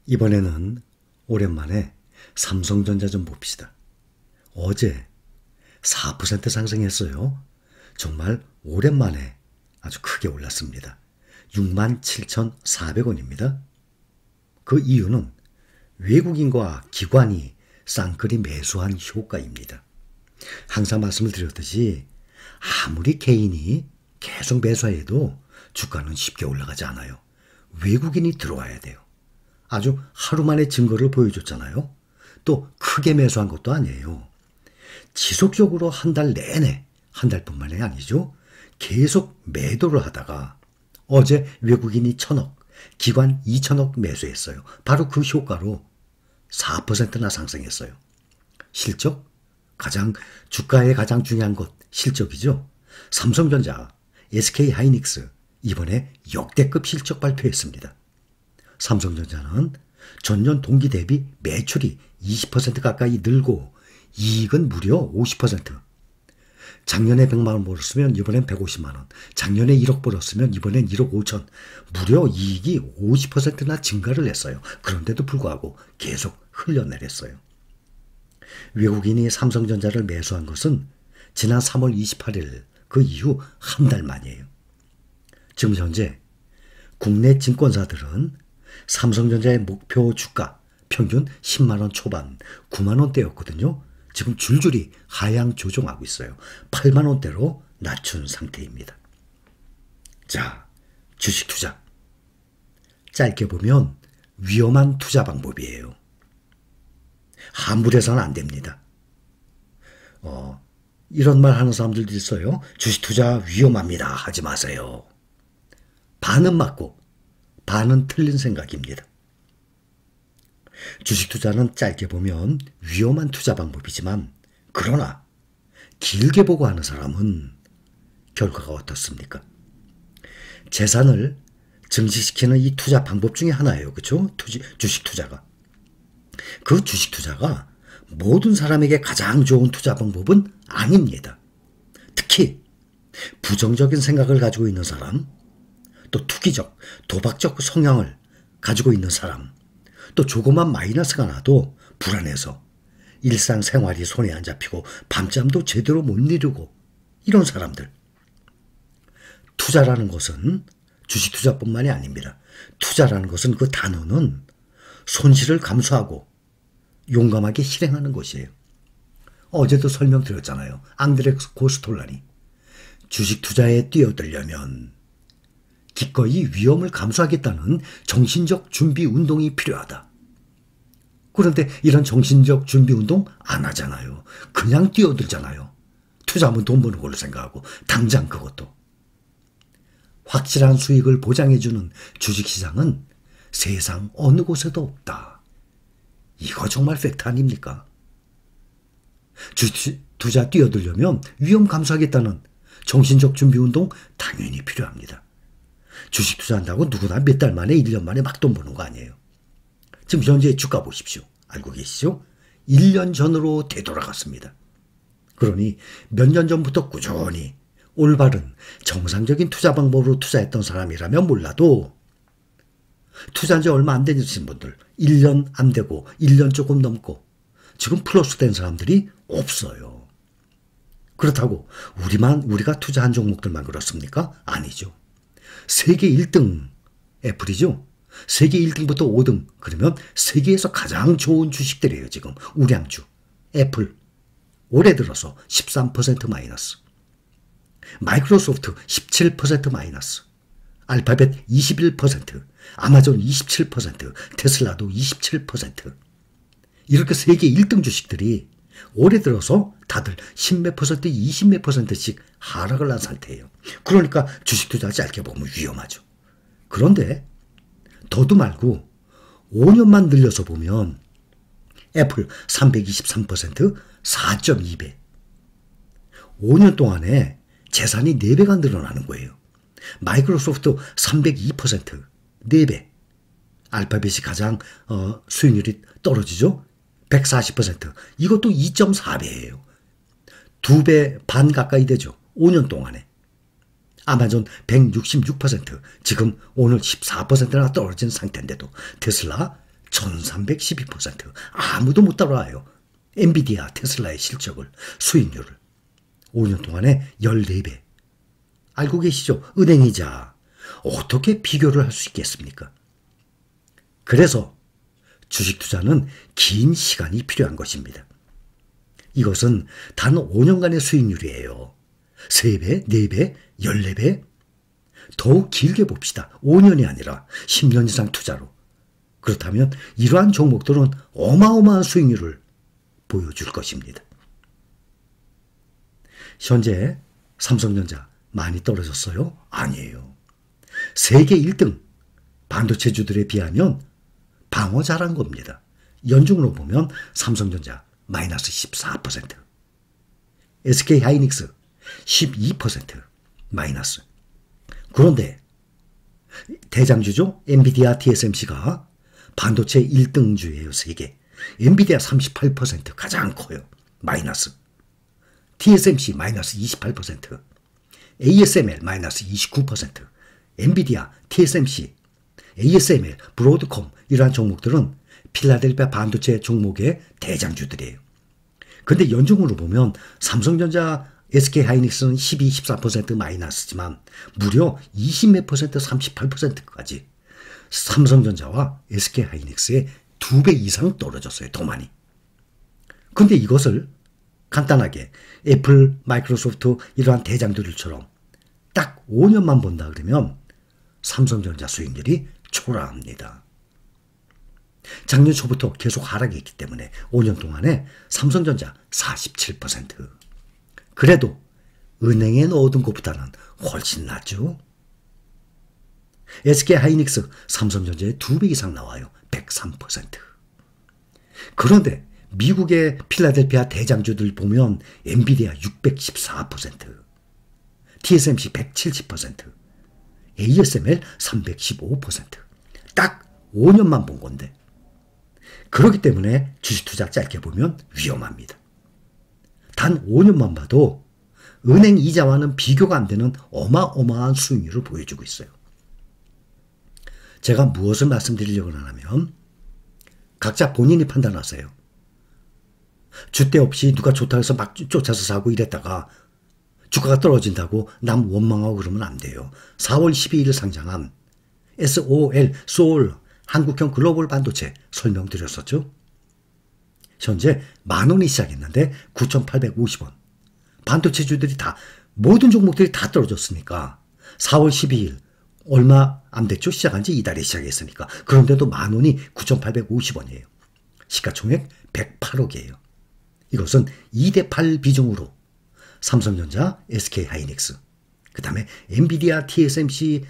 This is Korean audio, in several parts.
이번에는 오랜만에 삼성전자 좀 봅시다. 어제 4% 상승했어요. 정말 오랜만에 아주 크게 올랐습니다. 67,400원입니다. 그 이유는 외국인과 기관이 쌍끌이 매수한 효과입니다. 항상 말씀을 드렸듯이 아무리 개인이 계속 매수해도 주가는 쉽게 올라가지 않아요. 외국인이 들어와야 돼요. 아주 하루 만에 증거를 보여줬잖아요. 또 크게 매수한 것도 아니에요. 지속적으로 한 달 내내, 한 달뿐만이 아니죠. 계속 매도를 하다가 어제 외국인이 1,000억, 기관 2,000억 매수했어요. 바로 그 효과로 4%나 상승했어요. 실적? 주가의 가장 중요한 것, 실적이죠. 삼성전자, SK하이닉스 이번에 역대급 실적 발표했습니다. 삼성전자는 전년 동기 대비 매출이 20% 가까이 늘고 이익은 무려 50%. 작년에 100만 원 벌었으면 이번엔 150만 원. 작년에 1억 벌었으면 이번엔 1억 5천. 무려 이익이 50%나 증가를 했어요. 그런데도 불구하고 계속 흘려내렸어요. 외국인이 삼성전자를 매수한 것은 지난 3월 28일 그 이후 한 달 만이에요. 지금 현재 국내 증권사들은 삼성전자의 목표 주가 평균 10만 원 초반, 9만 원대였거든요. 지금 줄줄이 하향 조정하고 있어요. 8만 원대로 낮춘 상태입니다. 자, 주식 투자. 짧게 보면 위험한 투자 방법이에요. 함부로해서는 안 됩니다. 이런 말 하는 사람들도 있어요. 주식 투자 위험합니다. 하지 마세요. 반은 맞고 반은 틀린 생각입니다. 주식 투자는 짧게 보면 위험한 투자 방법이지만 그러나 길게 보고 하는 사람은 결과가 어떻습니까? 재산을 증식시키는 이 투자 방법 중에 하나예요. 그렇죠? 주식 투자가. 그 주식 투자가 모든 사람에게 가장 좋은 투자 방법은 아닙니다. 특히 부정적인 생각을 가지고 있는 사람, 또 투기적, 도박적 성향을 가지고 있는 사람, 또 조그만 마이너스가 나도 불안해서 일상생활이 손에 안 잡히고 밤잠도 제대로 못 이루고 이런 사람들. 투자라는 것은 주식 투자뿐만이 아닙니다. 투자라는 것은 그 단어는 손실을 감수하고 용감하게 실행하는 것이에요. 어제도 설명드렸잖아요. 앙드레 고스톨란이 주식 투자에 뛰어들려면 기꺼이 위험을 감수하겠다는 정신적 준비 운동이 필요하다. 그런데 이런 정신적 준비 운동 안 하잖아요. 그냥 뛰어들잖아요. 투자하면 돈 버는 걸로 생각하고 당장 그것도. 확실한 수익을 보장해주는 주식시장은 세상 어느 곳에도 없다. 이거 정말 팩트 아닙니까? 주식 투자 뛰어들려면 위험 감수하겠다는 정신적 준비 운동 당연히 필요합니다. 주식 투자한다고 누구나 몇 달 만에 1년 만에 막 돈 버는 거 아니에요. 지금 현재 주가 보십시오. 알고 계시죠? 1년 전으로 되돌아갔습니다. 그러니 몇 년 전부터 꾸준히 올바른 정상적인 투자 방법으로 투자했던 사람이라면 몰라도 투자한 지 얼마 안 되신 분들 1년 안 되고 1년 조금 넘고 지금 플러스 된 사람들이 없어요. 그렇다고 우리가 투자한 종목들만 그렇습니까? 아니죠. 세계 1등 애플이죠. 세계 1등부터 5등 그러면 세계에서 가장 좋은 주식들이에요. 지금 우량주 애플 올해 들어서 13% 마이너스, 마이크로소프트 17% 마이너스, 알파벳 21%, 아마존 27%, 테슬라도 27%. 이렇게 세계 1등 주식들이 올해 들어서 다들 10몇 퍼센트, 20몇 퍼센트씩 하락을 한 상태예요. 그러니까 주식 투자 짧게 보면 위험하죠. 그런데 더도 말고 5년만 늘려서 보면 애플 323%, 4.2배. 5년 동안에 재산이 4배가 늘어나는 거예요. 마이크로소프트 302%, 4배. 알파벳이 가장 수익률이 떨어지죠. 140%. 이것도 2.4배예요. 2배 반 가까이 되죠. 5년 동안에. 아마존 166%. 지금 오늘 14%나 떨어진 상태인데도 테슬라 1312%. 아무도 못 따라와요. 엔비디아, 테슬라의 실적을, 수익률을. 5년 동안에 14배. 알고 계시죠? 은행이자. 어떻게 비교를 할 수 있겠습니까? 그래서 주식 투자는 긴 시간이 필요한 것입니다. 이것은 단 5년간의 수익률이에요. 3배, 4배, 14배? 더욱 길게 봅시다. 5년이 아니라 10년 이상 투자로. 그렇다면 이러한 종목들은 어마어마한 수익률을 보여줄 것입니다. 현재 삼성전자 많이 떨어졌어요? 아니에요. 세계 1등 반도체주들에 비하면 방어 잘한 겁니다. 연중으로 보면 삼성전자 마이너스 14%, SK하이닉스 12% 마이너스. 그런데 대장주죠? 엔비디아 TSMC가 반도체 1등주예요. 세계. 엔비디아 38% 가장 커요. 마이너스. TSMC 마이너스 28%, ASML 마이너스 29%, 엔비디아, TSMC, ASML, 브로드콤 이러한 종목들은 필라델피아 반도체 종목의 대장주들이에요. 근데 연중으로 보면 삼성전자, SK하이닉스는 12, 14% 마이너스지만 무려 20몇 %, 38%까지 삼성전자와 SK하이닉스의 2배 이상 떨어졌어요. 더 많이. 근데 이것을 간단하게 애플, 마이크로소프트 이러한 대장들처럼 딱 5년만 본다 그러면 삼성전자 수익률이 초라합니다. 작년 초부터 계속 하락했기 때문에 5년 동안에 삼성전자 47%. 그래도 은행에 넣어둔 것보다는 훨씬 낫죠. SK하이닉스 삼성전자의 2배 이상 나와요. 103%. 그런데 미국의 필라델피아 대장주들 보면 엔비디아 614%, TSMC 170%, ASML 315%. 딱 5년만 본 건데. 그렇기 때문에 주식 투자 짧게 보면 위험합니다. 단 5년만 봐도 은행 이자와는 비교가 안 되는 어마어마한 수익률을 보여주고 있어요. 제가 무엇을 말씀드리려고 하냐면 각자 본인이 판단하세요. 주대 없이 누가 좋다고 해서 막 쫓아서 사고 이랬다가 주가가 떨어진다고 남 원망하고 그러면 안 돼요. 4월 12일 상장한 SOL, 소울, 한국형 글로벌 반도체 설명드렸었죠. 현재 10,000원이 시작했는데 9,850원. 반도체주들이 다 모든 종목들이 다 떨어졌으니까 4월 12일 얼마 안 됐죠? 시작한 지 이달에 시작했으니까. 그런데도 10,000원이 9,850원이에요. 시가총액 108억이에요. 이것은 2대8 비중으로 삼성전자, SK하이닉스, 그 다음에 엔비디아, TSMC,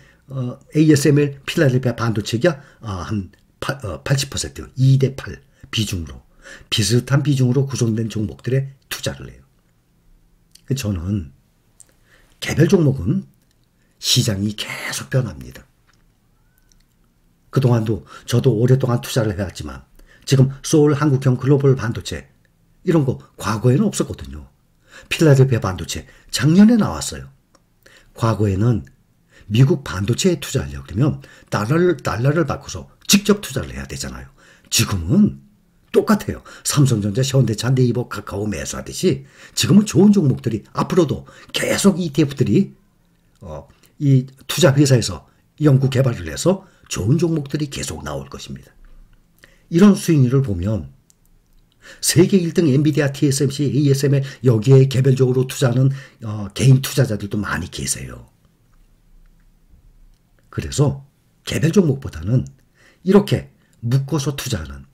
ASML, 필라델피아 반도체가 한 80%, 2대8 비중으로 비슷한 비중으로 구성된 종목들에 투자를 해요. 저는 개별 종목은 시장이 계속 변합니다. 그동안도 저도 오랫동안 투자를 해왔지만 지금 소울 한국형 글로벌 반도체 이런 거 과거에는 없었거든요. 필라델피아 반도체 작년에 나왔어요. 과거에는 미국 반도체에 투자하려고 그러면 달러를 바꿔서 직접 투자를 해야 되잖아요. 지금은 똑같아요. 삼성전자, 현대차, 네이버, 카카오 매수하듯이 지금은 좋은 종목들이 앞으로도 계속 ETF들이 이 투자 회사에서 연구 개발을 해서 좋은 종목들이 계속 나올 것입니다. 이런 수익률을 보면 세계 1등 엔비디아, TSMC, ASML 여기에 개별적으로 투자하는 개인 투자자들도 많이 계세요. 그래서 개별 종목보다는 이렇게 묶어서 투자하는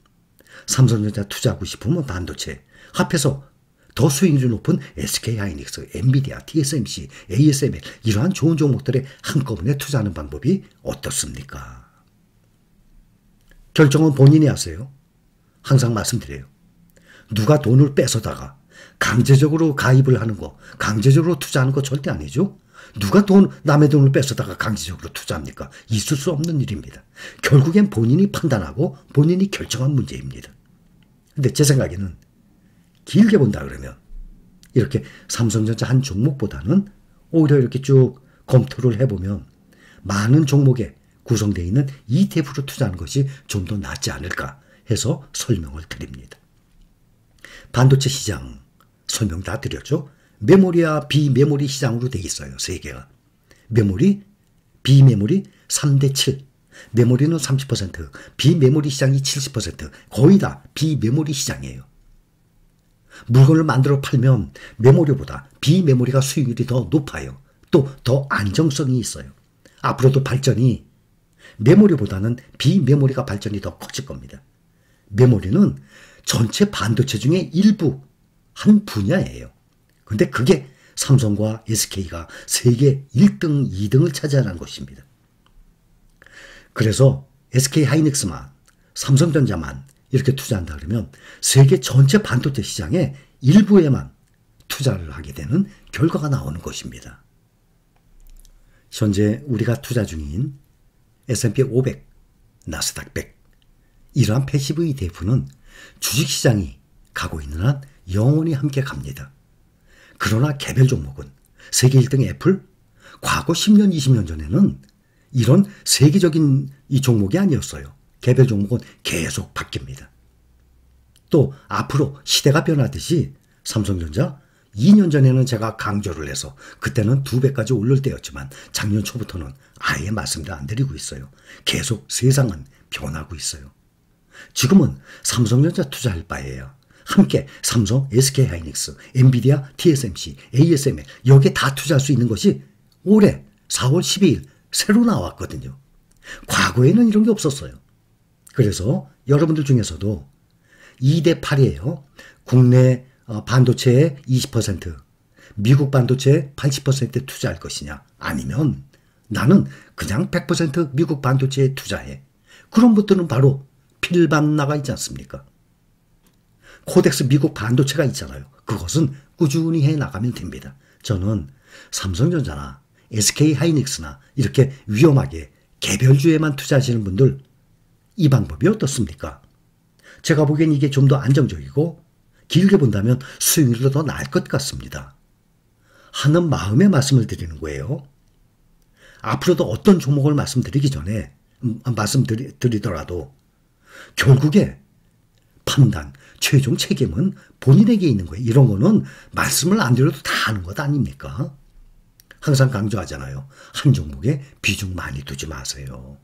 삼성전자 투자하고 싶으면 반도체 합해서 더 수익률이 높은 SK하이닉스, 엔비디아, TSMC, ASML 이러한 좋은 종목들에 한꺼번에 투자하는 방법이 어떻습니까? 결정은 본인이 하세요. 항상 말씀드려요. 누가 돈을 뺏어다가 강제적으로 가입을 하는 거, 강제적으로 투자하는 거 절대 아니죠. 누가 남의 돈을 뺏어다가 강제적으로 투자합니까? 있을 수 없는 일입니다. 결국엔 본인이 판단하고 본인이 결정한 문제입니다. 근데 제 생각에는 길게 본다 그러면 이렇게 삼성전자 한 종목보다는 오히려 이렇게 쭉 검토를 해보면 많은 종목에 구성되어 있는 ETF로 투자하는 것이 좀 더 낫지 않을까 해서 설명을 드립니다. 반도체 시장 설명 다 드렸죠. 메모리와 비메모리 시장으로 되어 있어요. 세 개가. 메모리, 비메모리 3대 7. 메모리는 30%, 비메모리 시장이 70%, 거의 다 비메모리 시장이에요. 물건을 만들어 팔면 메모리보다 비메모리가 수익률이 더 높아요. 또 더 안정성이 있어요. 앞으로도 발전이 메모리보다는 비메모리가 발전이 더 커질 겁니다. 메모리는 전체 반도체 중에 일부, 한 분야예요. 근데 그게 삼성과 SK가 세계 1등, 2등을 차지하는 것입니다. 그래서 SK하이닉스만, 삼성전자만 이렇게 투자한다 그러면 세계 전체 반도체 시장의 일부에만 투자를 하게 되는 결과가 나오는 것입니다. 현재 우리가 투자 중인 S&P 500, 나스닥 100 이러한 패시브 ETF는 주식시장이 가고 있는 한 영원히 함께 갑니다. 그러나 개별 종목은 세계 1등 애플, 과거 10년, 20년 전에는 이런 세계적인 이 종목이 아니었어요. 개별 종목은 계속 바뀝니다. 또 앞으로 시대가 변하듯이 삼성전자 2년 전에는 제가 강조를 해서 그때는 2배까지 오를 때였지만 작년 초부터는 아예 말씀도 안 드리고 있어요. 계속 세상은 변하고 있어요. 지금은 삼성전자 투자할 바에요. 함께 삼성, SK하이닉스, 엔비디아, TSMC, ASML 여기에 다 투자할 수 있는 것이 올해 4월 12일 새로 나왔거든요. 과거에는 이런 게 없었어요. 그래서 여러분들 중에서도 2대 8이에요. 국내 반도체의 20%, 미국 반도체의 80% 투자할 것이냐 아니면 나는 그냥 100% 미국 반도체에 투자해. 그런 분들은 바로 필반나가 있지 않습니까? 코덱스 미국 반도체가 있잖아요. 그것은 꾸준히 해나가면 됩니다. 저는 삼성전자나 SK하이닉스나 이렇게 위험하게 개별주에만 투자하시는 분들 이 방법이 어떻습니까? 제가 보기엔 이게 좀 더 안정적이고 길게 본다면 수익률도 더 나을 것 같습니다. 하는 마음의 말씀을 드리는 거예요. 앞으로도 어떤 종목을 말씀드리기 전에 말씀드리더라도 결국에 판단, 최종 책임은 본인에게 있는 거예요. 이런 거는 말씀을 안 드려도 다 아는 것 아닙니까? 항상 강조하잖아요. 한 종목에 비중 많이 두지 마세요.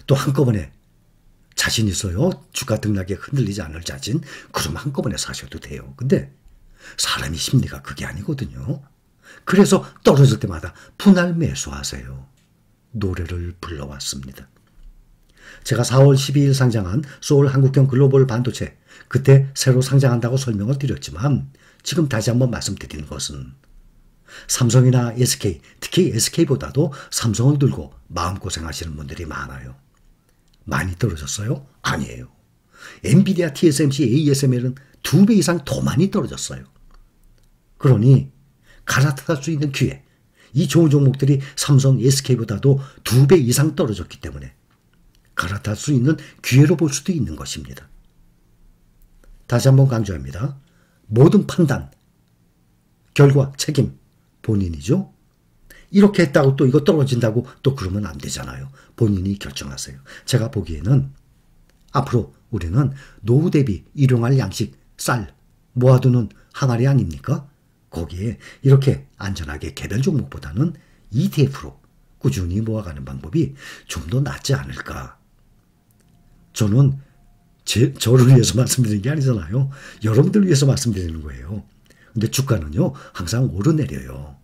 또 한꺼번에 자신 있어요. 주가 등락에 흔들리지 않을 자신. 그럼 한꺼번에 사셔도 돼요. 근데 사람이 심리가 그게 아니거든요. 그래서 떨어질 때마다 분할 매수하세요. 노래를 불러왔습니다. 제가 4월 12일 상장한 소울 한국형 글로벌 반도체 그때 새로 상장한다고 설명을 드렸지만 지금 다시 한번 말씀드리는 것은 삼성이나 SK, 특히 SK보다도 삼성을 들고 마음고생하시는 분들이 많아요. 많이 떨어졌어요? 아니에요. 엔비디아, TSMC, ASML은 2배 이상 더 많이 떨어졌어요. 그러니 갈아탈 수 있는 기회, 이 좋은 종목들이 삼성, SK보다도 2배 이상 떨어졌기 때문에 갈아탈 수 있는 기회로 볼 수도 있는 것입니다. 다시 한번 강조합니다. 모든 판단, 결과, 책임 본인이죠. 이렇게 했다고 또 이거 떨어진다고 또 그러면 안 되잖아요. 본인이 결정하세요. 제가 보기에는 앞으로 우리는 노후 대비 일용할 양식, 쌀 모아두는 항아리 아닙니까? 거기에 이렇게 안전하게 개별 종목보다는 ETF로 꾸준히 모아가는 방법이 좀 더 낫지 않을까. 저는 저를 위해서 말씀드리는 게 아니잖아요. 여러분들을 위해서 말씀드리는 거예요. 근데 주가는요 항상 오르내려요.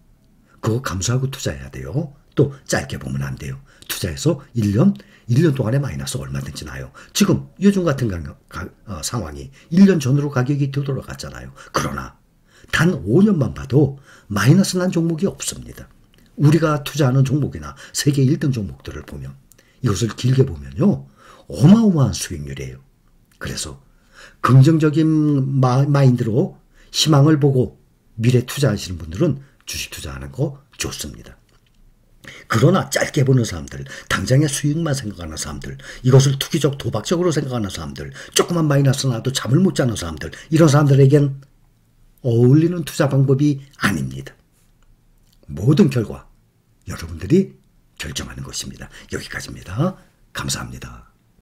그거 감수하고 투자해야 돼요. 또 짧게 보면 안 돼요. 투자해서 1년 동안에 마이너스 얼마든지 나요. 지금 요즘 같은 상황이 1년 전으로 가격이 되돌아갔잖아요. 그러나 단 5년만 봐도 마이너스 난 종목이 없습니다. 우리가 투자하는 종목이나 세계 1등 종목들을 보면 이것을 길게 보면요 어마어마한 수익률이에요. 그래서 긍정적인 마인드로 희망을 보고 미래 투자하시는 분들은 주식 투자하는 거 좋습니다. 그러나 짧게 보는 사람들, 당장의 수익만 생각하는 사람들, 이것을 투기적 도박적으로 생각하는 사람들, 조그만 마이너스 나도 잠을 못 자는 사람들, 이런 사람들에겐 어울리는 투자 방법이 아닙니다. 모든 결과 여러분들이 결정하는 것입니다. 여기까지입니다. 감사합니다.